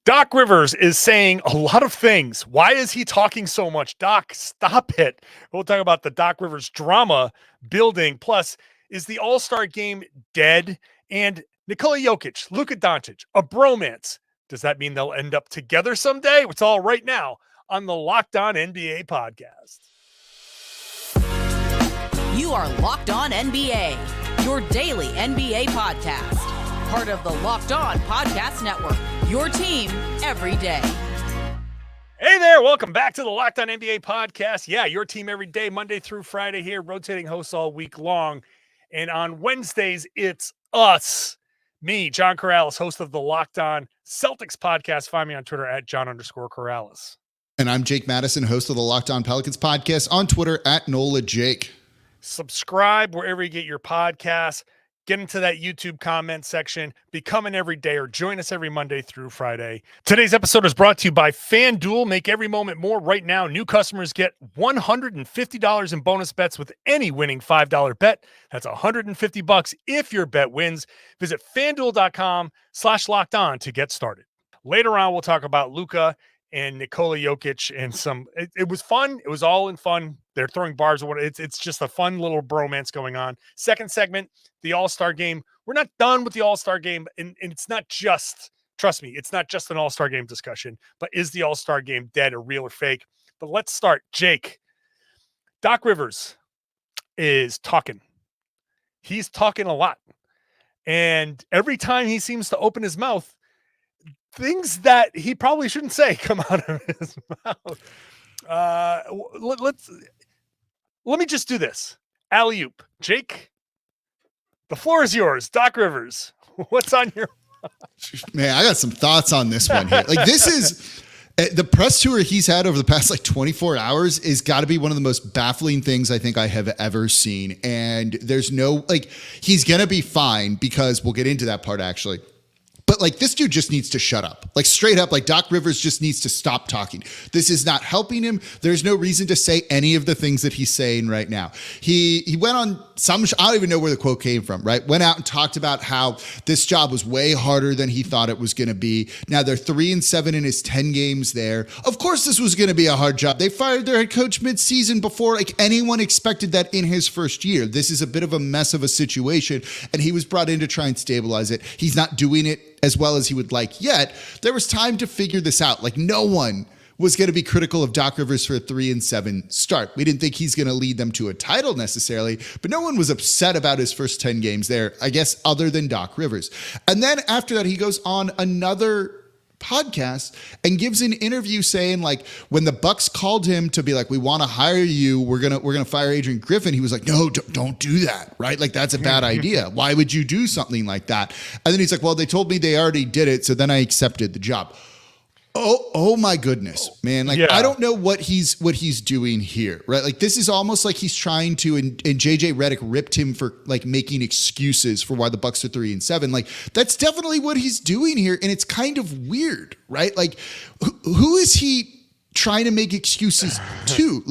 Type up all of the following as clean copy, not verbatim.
Doc Rivers is saying a lot of things. Why is he talking so much? Doc, stop it. We'll talk about the Doc Rivers drama building. Plus, is the All-Star game dead? And Nikola Jokic, Luka Doncic, a bromance. Does that mean they'll end up together someday? It's all right now on the Locked On NBA podcast. You are Locked On NBA, your daily NBA podcast. Part of the Locked On Podcast Network, your team every day. Hey there, welcome back to the Locked On NBA podcast. Yeah, your team every day, Monday through Friday here, rotating hosts all week long. And on Wednesdays, it's us, me, John Karalis, host of the Locked On Celtics podcast. Find me on Twitter at John_Karalis. And I'm Jake Madison, host of the Locked On Pelicans podcast, on Twitter at NolaJake. Subscribe wherever you get your podcasts. Get into that YouTube comment section, become an everyday, or join us every Monday through Friday. Today's episode is brought to you by FanDuel. Make every moment more. Right now, new customers get $150 in bonus bets with any winning $5 bet. That's $150 if your bet wins. Visit FanDuel.com/lockedon to get started. Later on, we'll talk about Luka and Nikola Jokic and some. It was fun. It was all in fun. They're throwing barbs. It's just a fun little bromance going on. Second segment, the All-Star game. We're not done with the All-Star game, and it's not just, trust me, it's not just an All-Star game discussion, but is the All-Star game dead or real or fake? But let's start. Jake, Doc Rivers is talking. He's talking a lot. And every time he seems to open his mouth, things that he probably shouldn't say come out of his mouth. Let me just do this. Alley-oop. Jake, the floor is yours. Doc Rivers, what's on your Man, I got some thoughts on this one here. Like, this is the press tour he's had over the past 24 hours is got to be one of the most baffling things I think I have ever seen. And there's no, he's going to be fine because we'll get into that part actually. But this dude just needs to shut up. Straight up, Doc Rivers just needs to stop talking. This is not helping him. There's no reason to say any of the things that he's saying right now. He went on I don't even know where the quote came from, right? Went out and talked about how this job was way harder than he thought it was going to be. Now they're 3-7 in his 10 games there. Of course, this was going to be a hard job. They fired their head coach mid-season before anyone expected that in his first year. This is a bit of a mess of a situation, and he was brought in to try and stabilize it. He's not doing it as well as he would like yet. There was time to figure this out. No one was going to be critical of Doc Rivers for a 3-7 start. We didn't think he's going to lead them to a title necessarily, but no one was upset about his first 10 games there, I guess, other than Doc Rivers. And then after that, he goes on another podcast and gives an interview saying when the Bucks called him to be we want to hire you, we're gonna fire Adrian Griffin, he was like, no, don't do that, right? That's a bad idea. Why would you do something like that? And then he's like, well, they told me they already did it, so then I accepted the job. Oh my goodness, man. Yeah. I don't know what he's doing here, right? This is almost like he's trying to, and JJ Redick ripped him for making excuses for why the Bucks are 3-7. That's definitely what he's doing here. And it's kind of weird, right? Who is he trying to make excuses to?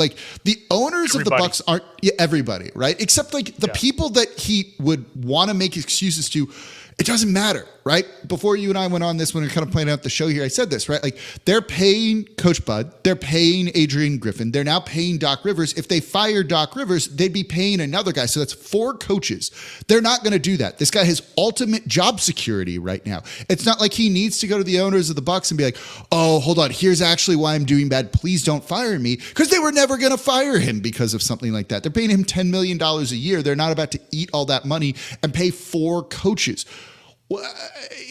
The owners of the Bucks aren't everybody, right? Except the people that he would want to make excuses to. It doesn't matter, right? Before you and I went on this, when we were kind of planning out the show here, I said this, right? They're paying Coach Bud. They're paying Adrian Griffin. They're now paying Doc Rivers. If they fire Doc Rivers, they'd be paying another guy. So that's 4 coaches. They're not going to do that. This guy has ultimate job security right now. It's not like he needs to go to the owners of the Bucks and be like, oh, hold on, here's actually why I'm doing bad. Please don't fire me. Because they were never going to fire him because of something like that. They're paying him $10 million a year. They're not about to eat all that money and pay 4 coaches.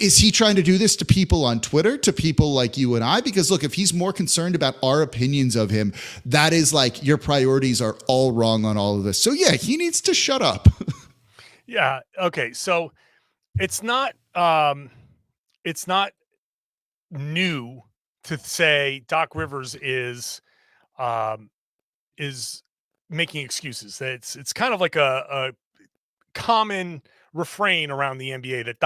Is he trying to do this to people on Twitter, to people like you and I? Because look, if he's more concerned about our opinions of him, that is your priorities are all wrong on all of this. So yeah, he needs to shut up. Yeah. Okay. So it's not new to say Doc Rivers is making excuses. It's kind of like a common refrain around the NBA that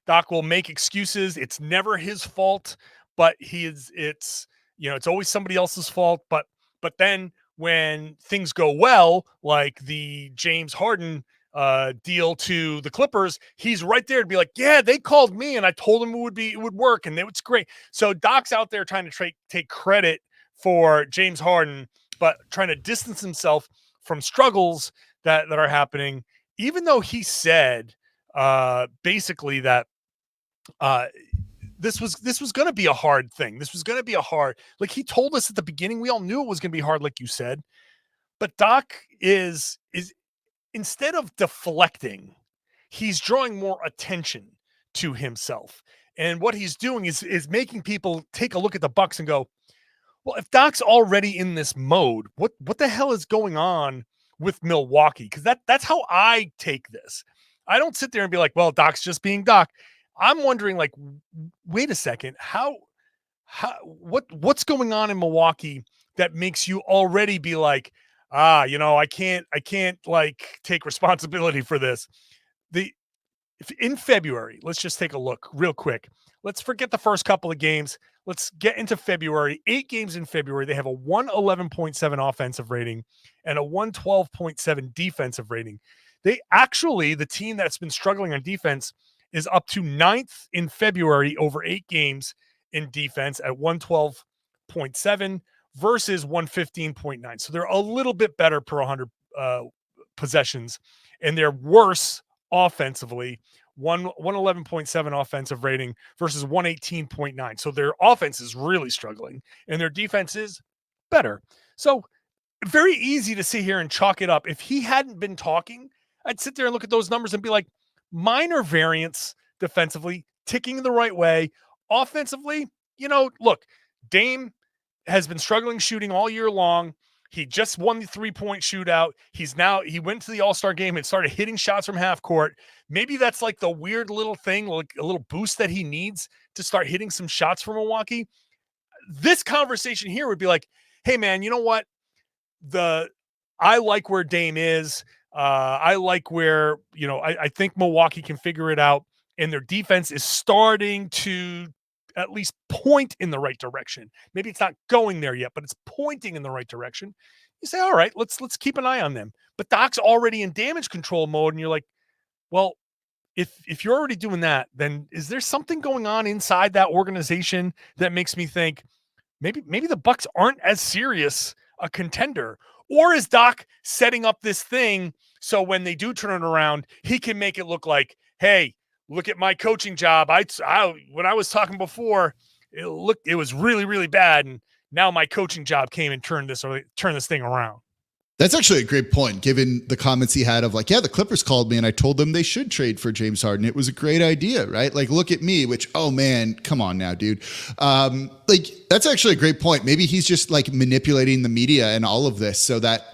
Doc will make excuses. It's never his fault, but it's always somebody else's fault. But then when things go well, like the James Harden deal to the Clippers, he's right there to be like, yeah, they called me and I told them it would work and it's great. So Doc's out there trying to take credit for James Harden, but trying to distance himself from struggles that are happening, even though he said basically that this was going to be a hard thing. This was going to be like he told us at the beginning, we all knew it was going to be hard, like you said. But Doc is instead of deflecting, he's drawing more attention to himself. And what he's doing is making people take a look at the Bucks and go, well, if Doc's already in this mode, what the hell is going on with Milwaukee? Because that's how I take this. I don't sit there and be like, well, Doc's just being Doc. I'm wondering, like, wait a second, what's going on in Milwaukee that makes you already be like, I can't like take responsibility for this. In February, let's just take a look real quick. Let's forget the first couple of games. Let's get into February. 8 games in February. They have a 111.7 offensive rating and a 112.7 defensive rating. The team that's been struggling on defense is up to 9th in February over 8 games in defense at 112.7 versus 115.9. So they're a little bit better per 100 possessions, and they're worse offensively. 111.7 offensive rating versus 118.9. So their offense is really struggling, and their defense is better. So very easy to sit here and chalk it up. If he hadn't been talking, I'd sit there and look at those numbers and be like, minor variance defensively, ticking the right way. Offensively, look, Dame has been struggling shooting all year long. He just won the 3-point shootout. He went to the All-Star game and started hitting shots from half court. Maybe that's like the weird little thing, like a little boost that he needs to start hitting some shots for Milwaukee. This conversation here would be like, hey man, you know what? I like where Dame is. I like where, I think Milwaukee can figure it out, and their defense is starting to at least point in the right direction. Maybe it's not going there yet, but it's pointing in the right direction. You say, all right, let's keep an eye on them. But Doc's already in damage control mode, and you're like, well, if you're already doing that, then is there something going on inside that organization that makes me think maybe the Bucks aren't as serious a contender? Or is Doc setting up this thing so when they do turn it around, he can make it look like, hey, look at my coaching job. When I was talking before, it was really, really bad, and now my coaching job came and turned this thing around. That's actually a great point, given the comments he had of like, yeah, the Clippers called me and I told them they should trade for James Harden. It was a great idea, right? Like, look at me, which, oh man, come on now, dude. That's actually a great point. Maybe he's just like manipulating the media and all of this so that,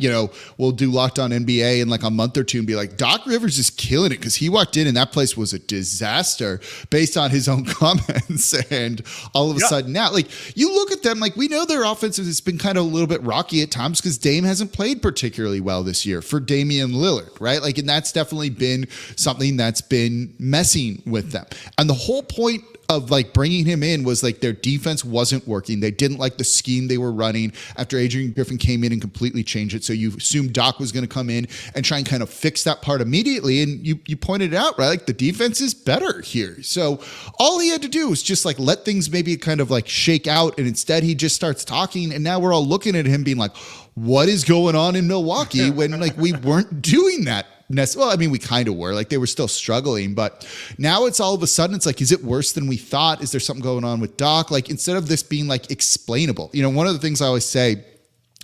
we'll do Locked On NBA in like a month or two and be like, Doc Rivers is killing it because he walked in and that place was a disaster based on his own comments. And all of a sudden now, like, you look at them, like, we know their offense has been kind of a little bit rocky at times because Dame hasn't played particularly well this year for Damian Lillard, right? Like, and that's definitely been something that's been messing with them. And the whole point of like bringing him in was like their defense wasn't working. They didn't like the scheme they were running after Adrian Griffin came in and completely changed it. So you assumed Doc was going to come in and try and kind of fix that part immediately. And you pointed it out, right? Like the defense is better here. So all he had to do was just like let things maybe kind of like shake out. And instead he just starts talking. And now we're all looking at him being like, what is going on in Milwaukee when like we weren't doing that? Well, I mean, we kind of were, like they were still struggling, but now it's all of a sudden, it's like, is it worse than we thought? Is there something going on with Doc? Like, instead of this being like explainable, one of the things I always say,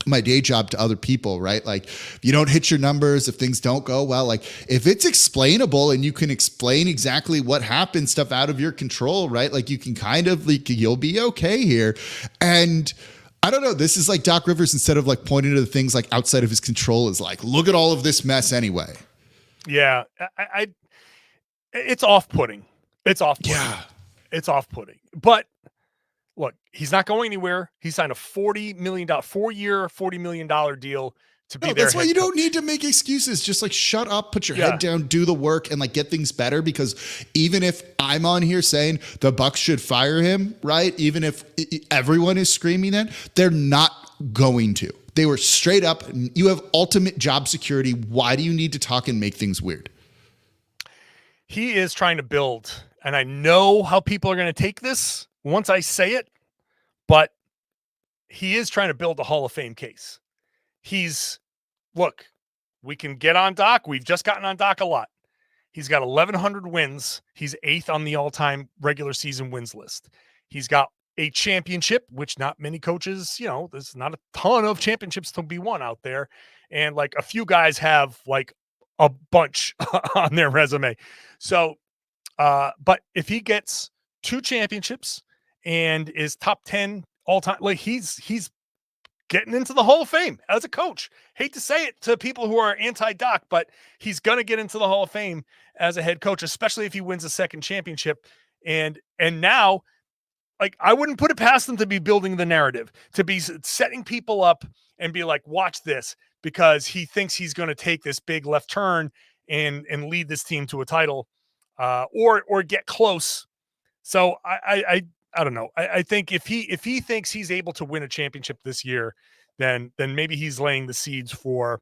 my day job to other people, right? Like, if you don't hit your numbers, if things don't go well, like if it's explainable and you can explain exactly what happened, stuff out of your control, right? Like you can kind of like, you'll be okay here. And I don't know. This is like Doc Rivers, instead of like pointing to the things like outside of his control, is like, look at all of this mess anyway. Yeah, it's off-putting. It's off-putting. Yeah. It's off-putting. But look, he's not going anywhere. He signed a $40 million, 4-year, $40 million deal to be there. That's why you don't need to make excuses. Just like shut up, put your head down, do the work, and like get things better. Because even if I'm on here saying the Bucks should fire him, right? Even if everyone is screaming that, they're not going to. They were straight up, you have ultimate job security. Why do you need to talk and make things weird? He is trying to build, and I know how people are going to take this once I say it, but he is trying to build a Hall of Fame case. Look, we can get on Doc. We've just gotten on Doc a lot. He's got 1,100 wins. He's 8th on the all-time regular season wins list. He's got a championship, which not many coaches, there's not a ton of championships to be won out there. And like a few guys have like a bunch on their resume. So, but if he gets 2 championships and is top 10 all time, like he's getting into the Hall of Fame as a coach. Hate to say it to people who are anti-Doc, but he's going to get into the Hall of Fame as a head coach, especially if he wins a second championship. And now, like, I wouldn't put it past them to be building the narrative, to be setting people up and be like, watch this, because he thinks he's going to take this big left turn and lead this team to a title, or get close. So I don't know. I think if he thinks he's able to win a championship this year, then maybe he's laying the seeds for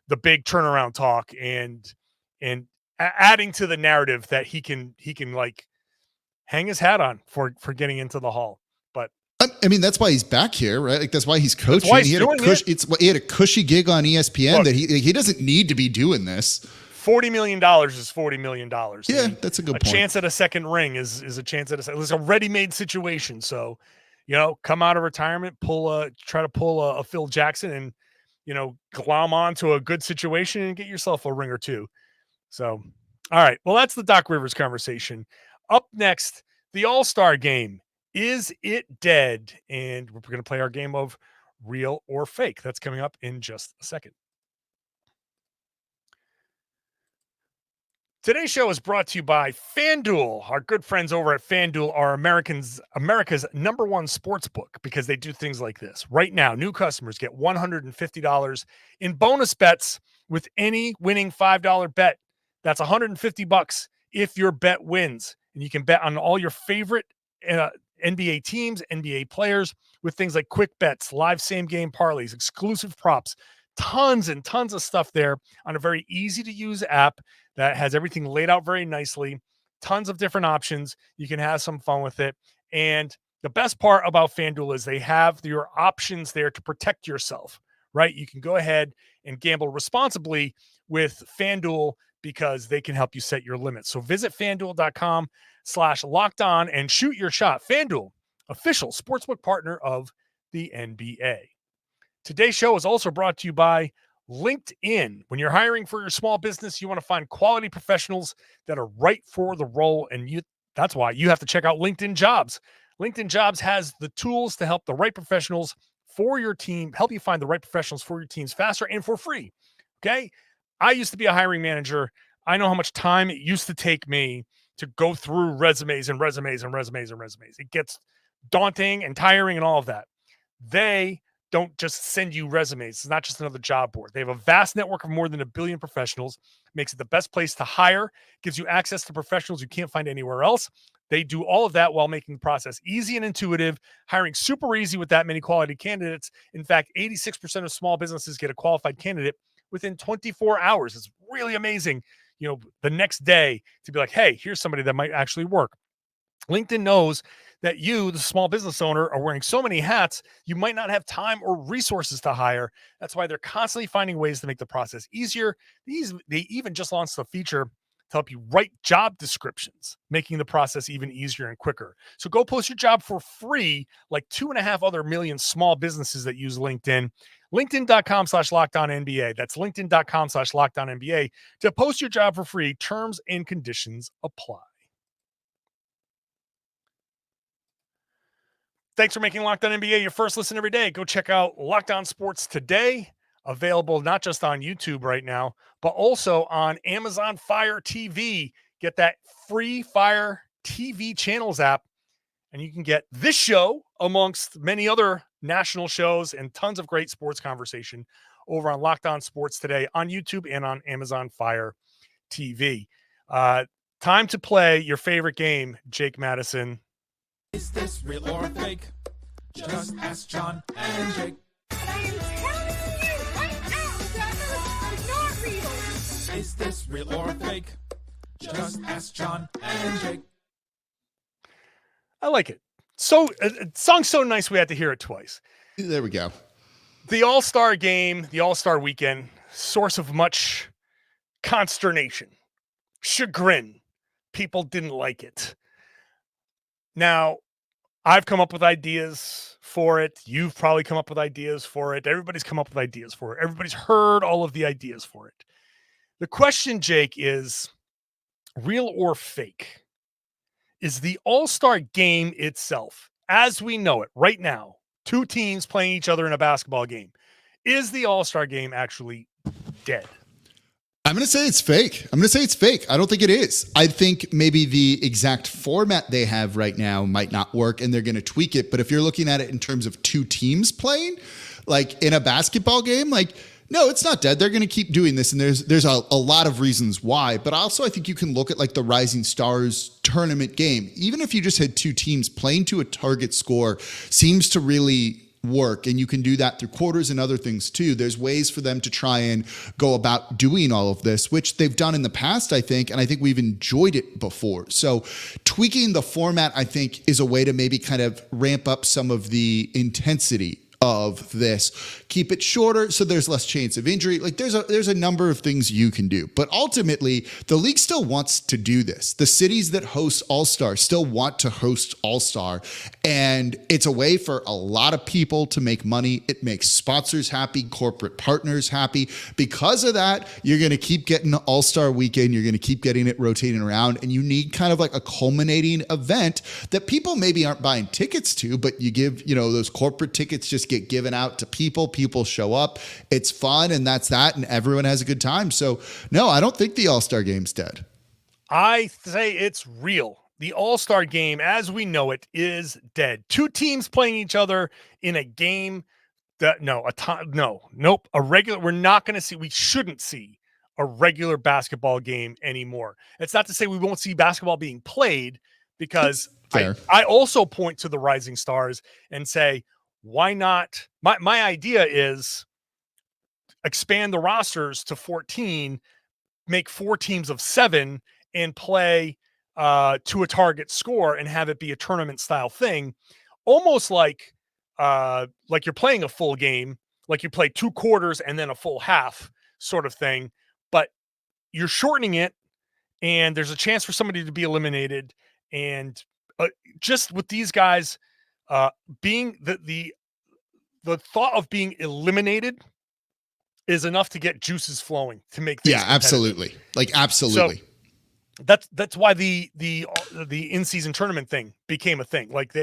the big turnaround talk and adding to the narrative that he can like hang his hat on for getting into the Hall. But I mean, that's why he's back here, right? Like, that's why he's coaching. He had a cushy gig on ESPN. Look, that he doesn't need to be doing this. $40 million is $40 million. Yeah, that's a good point. A chance at a second ring is a chance at it's a ready-made situation. So, come out of retirement, try to pull a Phil Jackson and, glom on to a good situation and get yourself a ring or two. So, all right. Well, that's the Doc Rivers conversation. Up next, the All-Star game. Is it dead? And we're going to play our game of real or fake. That's coming up in just a second. Today's show is brought to you by FanDuel. Our good friends over at FanDuel are America's #1 sports book, because they do things like this. Right now, new customers get $150 in bonus bets with any winning $5 bet. That's $150 if your bet wins. And you can bet on all your favorite NBA teams, NBA players, with things like quick bets, live same-game parlays, exclusive props, tons and tons of stuff there on a very easy-to-use app that has everything laid out very nicely, tons of different options. You can have some fun with it. And the best part about FanDuel is they have your options there to protect yourself, right? You can go ahead and gamble responsibly with FanDuel because they can help you set your limits. So visit FanDuel.com/lockedon and shoot your shot. FanDuel, official sportsbook partner of the NBA. Today's show is also brought to you by LinkedIn. When you're hiring for your small business, you want to find quality professionals that are right for the role, and that's why you have to check out LinkedIn Jobs. LinkedIn Jobs has the tools to help the right professionals for your team, help you find the right professionals for your teams faster and for free. Okay? I used to be a hiring manager. I know how much time it used to take me to go through resumes and resumes and resumes and resumes. It gets daunting and tiring and all of that. They don't just send you resumes. It's not just another job board. They have a vast network of more than 1 billion professionals, makes it the best place to hire, gives you access to professionals you can't find anywhere else. They do all of that while making the process easy and intuitive, hiring super easy with that many quality candidates. In fact, 86% of small businesses get a qualified candidate within 24 hours. It's really amazing, the next day to be like, hey, here's somebody that might actually work. LinkedIn knows that you, the small business owner, are wearing so many hats, you might not have time or resources to hire. That's why they're constantly finding ways to make the process easier. They even just launched a feature to help you write job descriptions, making the process even easier and quicker. So go post your job for free, like 2.5 other million small businesses that use LinkedIn. LinkedIn.com/LockedOnNBA. That's LinkedIn.com/LockedOnNBA to post your job for free. Terms and conditions apply. Thanks for making Locked On NBA your first listen every day. Go check out Locked On Sports Today, available not just on YouTube right now, but also on Amazon Fire TV. Get that free Fire TV channels app, and you can get this show amongst many other national shows and tons of great sports conversation over on Locked On Sports Today on YouTube and on Amazon Fire TV. Time to play your favorite game, Jake Madison. Is this real or fake? Just ask John and Jake. Is this real or fake? Just ask John and Jake. I like it. So, song's so nice we had to hear it twice. There we go. The All-Star game, the All-Star weekend, source of much consternation, chagrin. People didn't like it. Now, I've come up with ideas for it. You've probably come up with ideas for it. Everybody's come up with ideas for it. Everybody's heard all of the ideas for it. The question, Jake, is real or fake? Is the All-Star game itself, as we know it right now, two teams playing each other in a basketball game, is the All-Star game actually dead? I'm going to say it's fake. I don't think it is. I think maybe the exact format they have right now might not work and they're going to tweak it. But if you're looking at it in terms of two teams playing, like in a basketball game, like, no, it's not dead. They're going to keep doing this. And there's a lot of reasons why. But also, I think you can look at like the Rising Stars tournament game. Even if you just had two teams playing to a target score, seems to really work. And you can do that through quarters and other things too. There's ways for them to try and go about doing all of this, which they've done in the past, I think. And I think we've enjoyed it before. So tweaking the format, I think, is a way to maybe kind of ramp up some of the intensity of this, keep it shorter so there's less chance of injury. Like there's a number of things you can do, but ultimately the league still wants to do this. The cities that host All-Star still want to host All-Star, and it's a way for a lot of people to make money. It makes sponsors happy, corporate partners happy. Because of that, you're going to keep getting the All-Star weekend. You're going to keep getting it rotating around, and you need kind of like a culminating event that people maybe aren't buying tickets to, but you give, those corporate tickets just get given out to people. People show up. It's fun, and that's that, and everyone has a good time. So, no, I don't think the All-Star game's dead. I say it's real. The All-Star game, as we know it, is dead. Two teams playing each other in a game that, nope. We're not going to see, we shouldn't see a regular basketball game anymore. It's not to say we won't see basketball being played, because I also point to the Rising Stars and say, why not? My idea is expand the rosters to 14, make 4 teams of 7, and play to a target score and have it be a tournament style thing, almost like you're playing a full game, like you play 2 quarters and then a full half sort of thing, but you're shortening it, and there's a chance for somebody to be eliminated. And just with these guys being the thought of being eliminated is enough to get juices flowing to make things absolutely. Absolutely. So that's why the in-season tournament thing became a thing. Like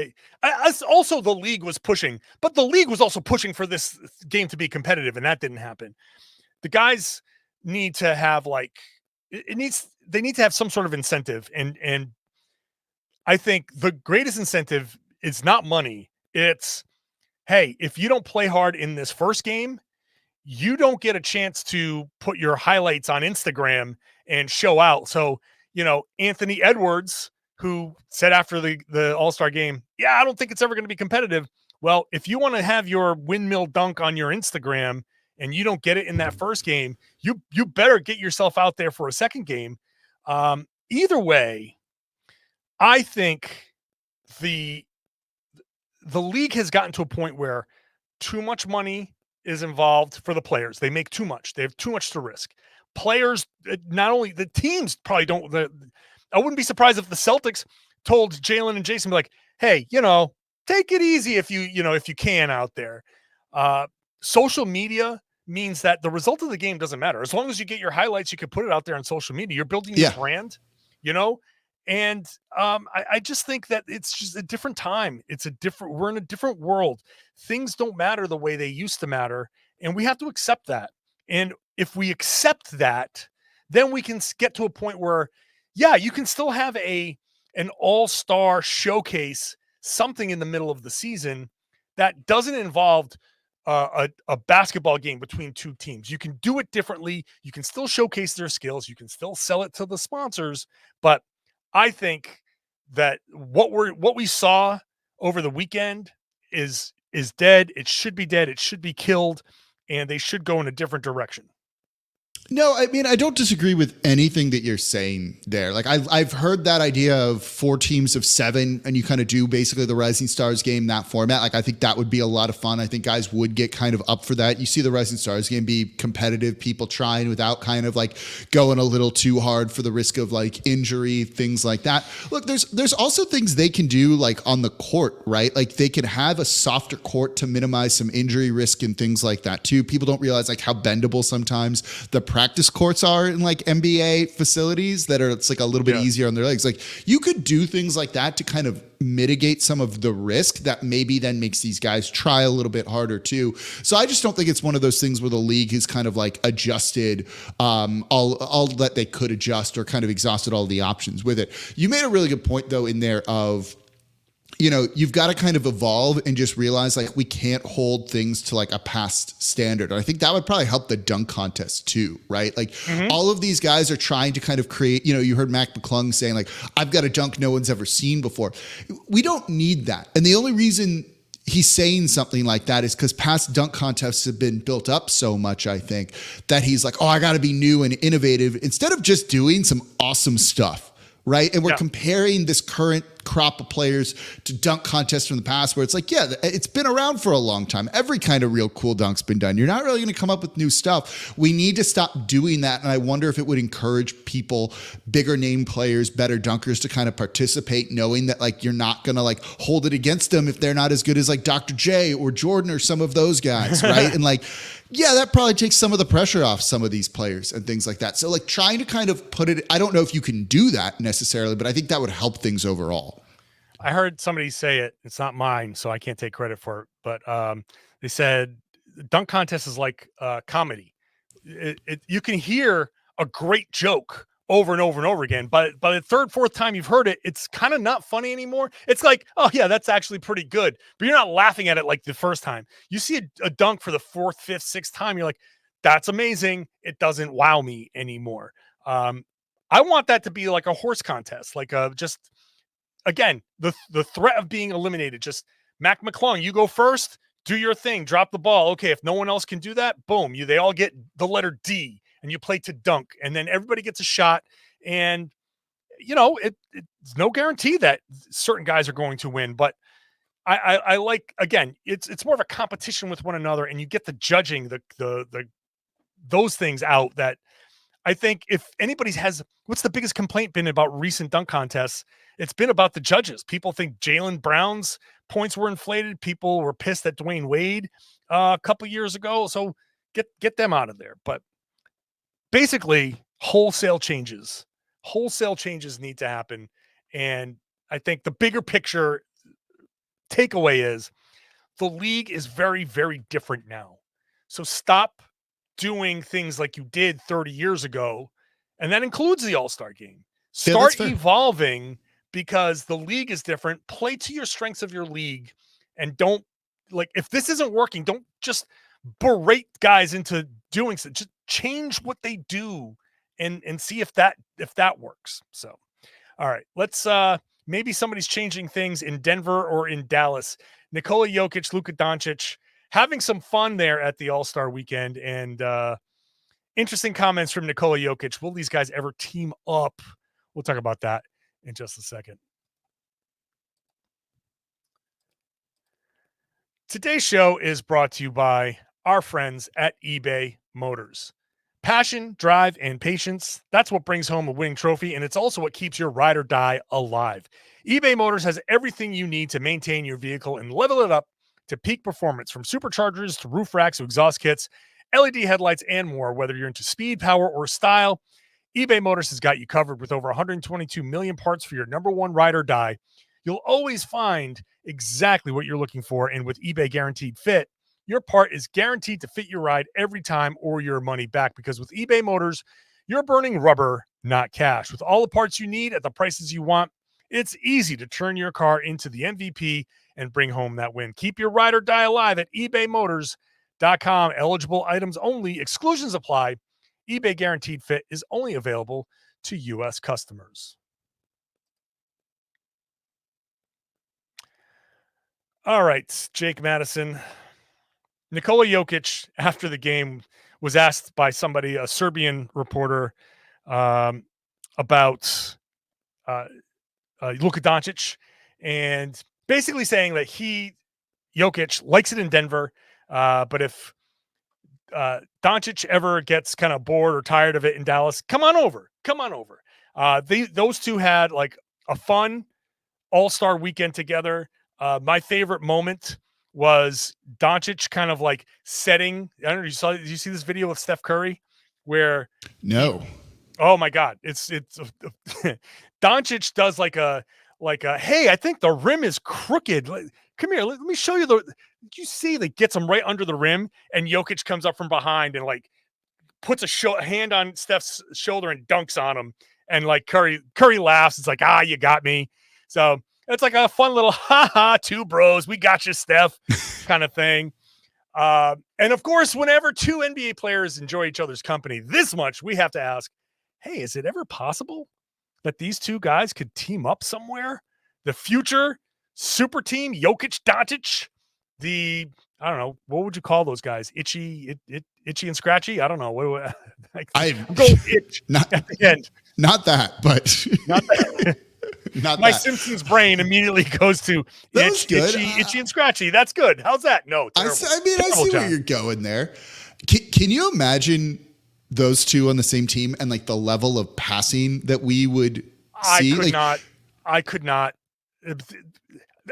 also the league was pushing, but the league was also pushing for this game to be competitive, and that didn't happen. The guys need to have they need to have some sort of incentive, and I think the greatest incentive is not money. It's, hey, if you don't play hard in this first game, you don't get a chance to put your highlights on Instagram and show out. So, Anthony Edwards, who said after the All-Star game, I don't think it's ever going to be competitive. Well, if you want to have your windmill dunk on your Instagram and you don't get it in that first game, you better get yourself out there for a second game. Either way, I think the league has gotten to a point where too much money is involved for the players. They make too much. They have too much to risk. Players, not only the teams probably don't. I wouldn't be surprised if the Celtics told Jalen and Jason, be like, hey, take it easy if you can out there. Social media means that the result of the game doesn't matter. As long as you get your highlights, you can put it out there on social media. You're building your brand, And I just think that it's just a different time. We're in a different world. Things don't matter the way they used to matter, and we have to accept that. And if we accept that, then we can get to a point where, you can still have an all-star showcase, something in the middle of the season that doesn't involve a basketball game between two teams. You can do it differently. You can still showcase their skills. You can still sell it to the sponsors, but I think that what we saw over the weekend is dead. It should be dead. It should be killed, and they should go in a different direction. No, I mean, I don't disagree with anything that you're saying there. Like I've heard that idea of 4 teams of 7 and you kind of do basically the Rising Stars game, that format. Like I think that would be a lot of fun. I think guys would get kind of up for that. You see the Rising Stars game be competitive, people trying without kind of like going a little too hard for the risk of like injury, things like that. Look, there's also things they can do like on the court, right? Like they can have a softer court to minimize some injury risk and things like that too. People don't realize like how bendable sometimes the practice courts are in like NBA facilities that are, it's like a little bit easier on their legs. Like you could do things like that to kind of mitigate some of the risk that maybe then makes these guys try a little bit harder too. So I just don't think it's one of those things where the league has kind of like adjusted all that they could adjust or kind of exhausted all the options with it. You made a really good point though in there of, you know, you've got to kind of evolve and just realize like we can't hold things to like a past standard. And I think that would probably help the dunk contest too, right? Like all of these guys are trying to kind of create, you know, you heard Mac McClung saying like, I've got a dunk no one's ever seen before. We don't need that. And the only reason he's saying something like that is because past dunk contests have been built up so much, I think, that he's like, oh, I got to be new and innovative instead of just doing some awesome stuff. Right. And we're comparing this current crop of players to dunk contests from the past where it's like, yeah, it's been around for a long time. Every kind of real cool dunk's been done. You're not really going to come up with new stuff. We need to stop doing that. And I wonder if it would encourage people, bigger name players, better dunkers to kind of participate, knowing that like you're not going to like hold it against them if they're not as good as like Dr. J or Jordan or some of those guys. Right. And like, yeah, that probably takes some of the pressure off some of these players and things like that. So like trying to kind of put it, I don't know if you can do that necessarily, but I think that would help things overall. I heard somebody say it. It's not mine, so I can't take credit for it. But they said dunk contest is like comedy. You can hear a great joke over and over and over again, but by the third, fourth time you've heard it, it's kind of not funny anymore. It's like, oh yeah, that's actually pretty good, but you're not laughing at it like the first time. You see a dunk for the fourth, fifth, sixth time, you're like, that's amazing. It doesn't wow me anymore. I want that to be like a horse contest, like just again, the threat of being eliminated. Just Mac McClung, you go first, do your thing, drop the ball. Okay, if no one else can do that, boom, they all get the letter D, and you play to dunk, and then everybody gets a shot. And you know, it's no guarantee that certain guys are going to win, but I like, again, it's more of a competition with one another, and you get the judging those things out. That I think if anybody has, what's the biggest complaint been about recent dunk contests? It's been about the judges. People think Jaylen Brown's points were inflated. People were pissed at Dwayne Wade a couple years ago. So get them out of there. But basically, wholesale changes need to happen. And I think the bigger picture takeaway is the league is very, very different now. So stop doing things like you did 30 years ago. And that includes the All-Star game. Start evolving, because the league is different. Play to your strengths of your league, and don't, like, if this isn't working, don't just berate guys into doing so. Just change what they do and see if that works. So, all right, let's maybe somebody's changing things in Denver or in Dallas. Nikola Jokic, Luka Doncic, having some fun there at the All-Star weekend, and interesting comments from Nikola Jokic. Will these guys ever team up? We'll talk about that in just a second. Today's show is brought to you by our friends at eBay Motors. Passion, drive, and patience, that's what brings home a winning trophy, and it's also what keeps your ride or die alive. eBay Motors has everything you need to maintain your vehicle and level it up to peak performance, from superchargers to roof racks to exhaust kits, LED headlights, and more. Whether you're into speed, power, or style, eBay Motors has got you covered. With over 122 million parts for your number one ride or die, you'll always find exactly what you're looking for. And with eBay Guaranteed Fit, your part is guaranteed to fit your ride every time or your money back. Because with eBay Motors, you're burning rubber, not cash. With all the parts you need at the prices you want, it's easy to turn your car into the MVP and bring home that win. Keep your ride or die alive at ebaymotors.com. Eligible items only. Exclusions apply. eBay Guaranteed Fit is only available to U.S. customers. All right, Jake Madison. Nikola Jokic, after the game, was asked by somebody, a Serbian reporter, about Luka Doncic, and basically saying that Jokic likes it in Denver, but if Doncic ever gets kind of bored or tired of it in Dallas, come on over. Those two had like a fun all-star weekend together. My favorite moment was Doncic kind of like setting. I don't know. Did you see this video of Steph Curry where? No. Oh my God. It's Doncic does like a, hey, I think the rim is crooked. Come here. Let me show you did you see that gets him right under the rim, and Jokic comes up from behind and like puts a hand on Steph's shoulder and dunks on him. And like Curry laughs. It's like, you got me. So it's like a fun little, two bros. We got you, Steph kind of thing. And of course, whenever two NBA players enjoy each other's company this much, we have to ask, hey, is it ever possible that these two guys could team up somewhere? The future super team, Jokic, Doncic, I don't know, what would you call those guys? Itchy and scratchy? I don't know. I'm going itch at the end. Not that, but not that. Not my that. Simpsons brain immediately goes to itchy and scratchy. That's good. How's that? No, I see where you're going there. Can you imagine those two on the same team and like the level of passing that we would see? I could not.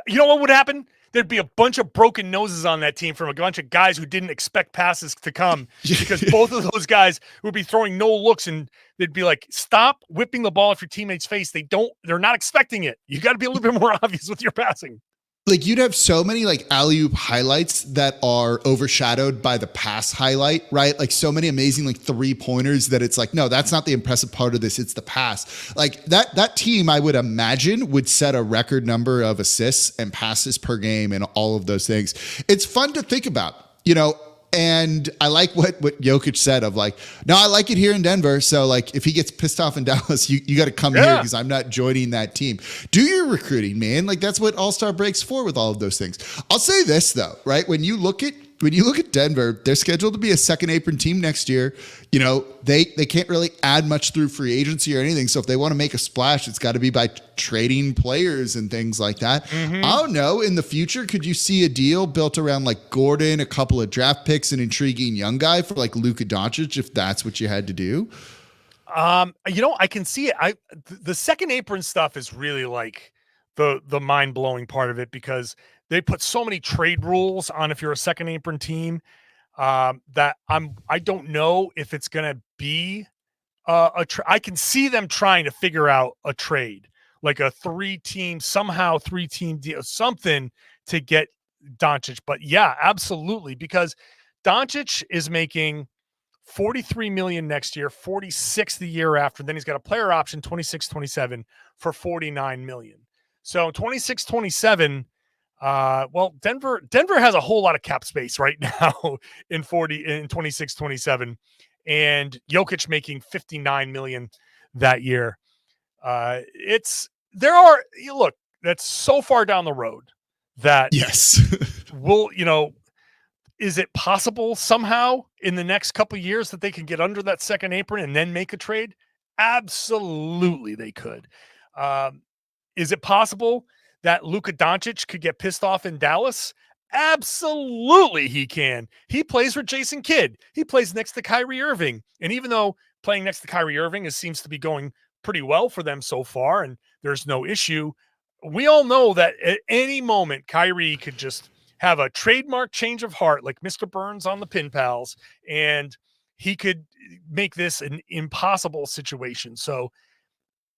You know what would happen? There'd be a bunch of broken noses on that team from a bunch of guys who didn't expect passes to come, because both of those guys would be throwing no looks, and they'd be like, stop whipping the ball off your teammate's face. They're not expecting it. You got to be a little bit more obvious with your passing. Like you'd have so many like alley-oop highlights that are overshadowed by the pass highlight, right? Like so many amazing like 3-pointers that it's like, no, that's not the impressive part of this. It's the pass. Like that team, I would imagine, would set a record number of assists and passes per game and all of those things. It's fun to think about, and I like what Jokic said of like, no, I like it here in Denver. So like if he gets pissed off in Dallas, you got to come here because I'm not joining that team. Do your recruiting, man. Like that's what All-Star break's for with all of those things. I'll say this though, right? When you look at Denver, they're scheduled to be a second apron team next year. They can't really add much through free agency or anything. So if they want to make a splash, it's got to be by trading players and things like that. Mm-hmm. I don't know. In the future, could you see a deal built around like Gordon, a couple of draft picks, an intriguing young guy for like Luka Doncic, if that's what you had to do? I can see it. The second apron stuff is really like the mind-blowing part of it, because they put so many trade rules on if you're a second apron team that I don't know if it's going to be I can see them trying to figure out a trade, like a 3-team deal, something to get Doncic. But yeah, absolutely, because Doncic is making $43 million next year, $46 the year after. Then he's got a player option 26-27 for $49 million. So 26-27. Denver has a whole lot of cap space right now in 26-27, and Jokic making $59 million that year. That's so far down the road that yes, is it possible somehow in the next couple of years that they can get under that second apron and then make a trade? Absolutely, they could. Is it possible that Luka Doncic could get pissed off in Dallas? Absolutely he can. He plays with Jason Kidd. He plays next to Kyrie Irving. And even though playing next to Kyrie Irving seems to be going pretty well for them so far, and there's no issue, we all know that at any moment Kyrie could just have a trademark change of heart like Mr. Burns on the Pin Pals, and he could make this an impossible situation. So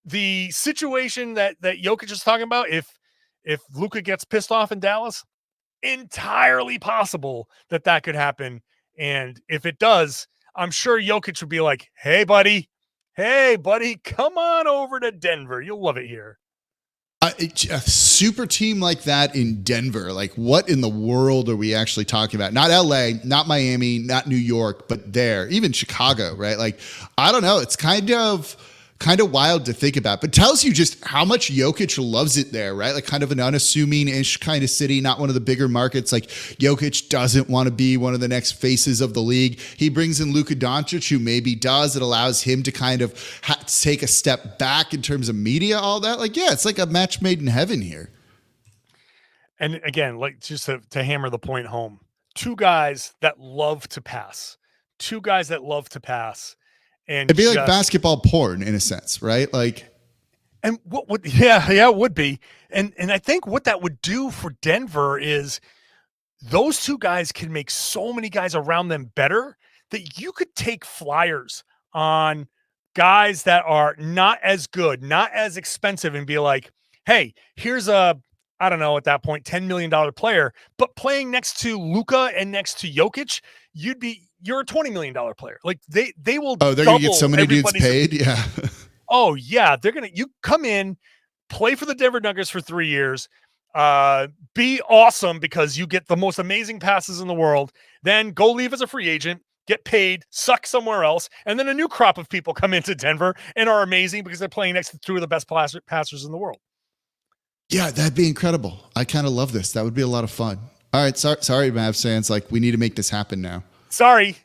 the situation that Jokic is talking about, if Luka gets pissed off in Dallas, entirely possible that could happen. And if it does, I'm sure Jokic would be like, hey, buddy, come on over to Denver. You'll love it here. A super team like that in Denver, like what in the world are we actually talking about? Not LA, not Miami, not New York, but there, even Chicago, right? Like, I don't know. It's kind of kind of wild to think about, but tells you just how much Jokic loves it there, right? Like kind of an unassuming-ish kind of city, not one of the bigger markets. Like Jokic doesn't want to be one of the next faces of the league. He brings in Luka Doncic, who maybe does. It allows him to kind of take a step back in terms of media, all that. Like, yeah, it's like a match made in heaven here. And again, like just to hammer the point home, two guys that love to pass. And It'd be like basketball porn in a sense, right? Like, and what would, yeah, it would be. And I think what that would do for Denver is those two guys can make so many guys around them better that you could take flyers on guys that are not as good, not as expensive, and be like, hey, here's a, I don't know, at that point, $10 million player, but playing next to Luka and next to Jokic, you're a $20 million player. Like they will. Oh, they're going to get so many dudes paid. Yeah. Oh yeah. You come in, play for the Denver Nuggets for 3 years, be awesome because you get the most amazing passes in the world, then go leave as a free agent, get paid, suck somewhere else. And then a new crop of people come into Denver and are amazing because they're playing next to two of the best passers in the world. Yeah, that'd be incredible. I kind of love this. That would be a lot of fun. All right. Sorry, Mavs fans. Like, we need to make this happen now. Sorry.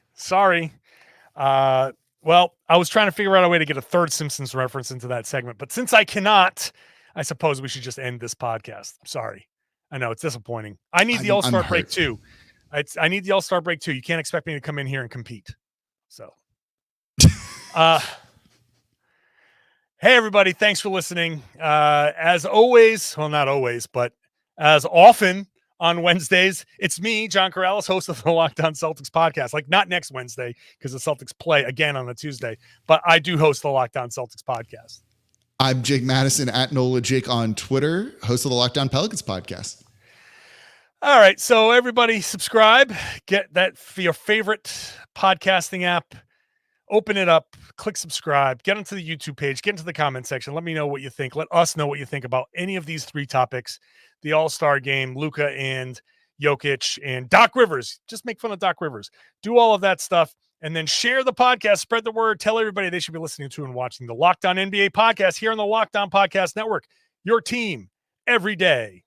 Well, I was trying to figure out a way to get a third Simpsons reference into that segment, but since I cannot, I suppose we should just end this podcast. Sorry. I know it's disappointing. I need the All-Star break too. I need the All-Star break too. You can't expect me to come in here and compete. So, hey everybody, thanks for listening. As always, well, not always, but as often on Wednesdays, it's me, John Karalis, host of the Locked On Celtics podcast. Like, not next Wednesday because the Celtics play again on a Tuesday, but I do host the Locked On Celtics podcast. I'm Jake Madison at Nola Jake on Twitter, host of the Locked On Pelicans podcast. All right, so everybody subscribe, get that for your favorite podcasting app, open it up, click subscribe, get onto the YouTube page, get into the comment section. Let me know what you think. Let us know what you think about any of these three topics, the All-Star game, Luka and Jokic, and Doc Rivers. Just make fun of Doc Rivers. Do all of that stuff, and then share the podcast, spread the word, tell everybody they should be listening to and watching the Locked On NBA podcast here on the Locked On Podcast Network. Your team every day.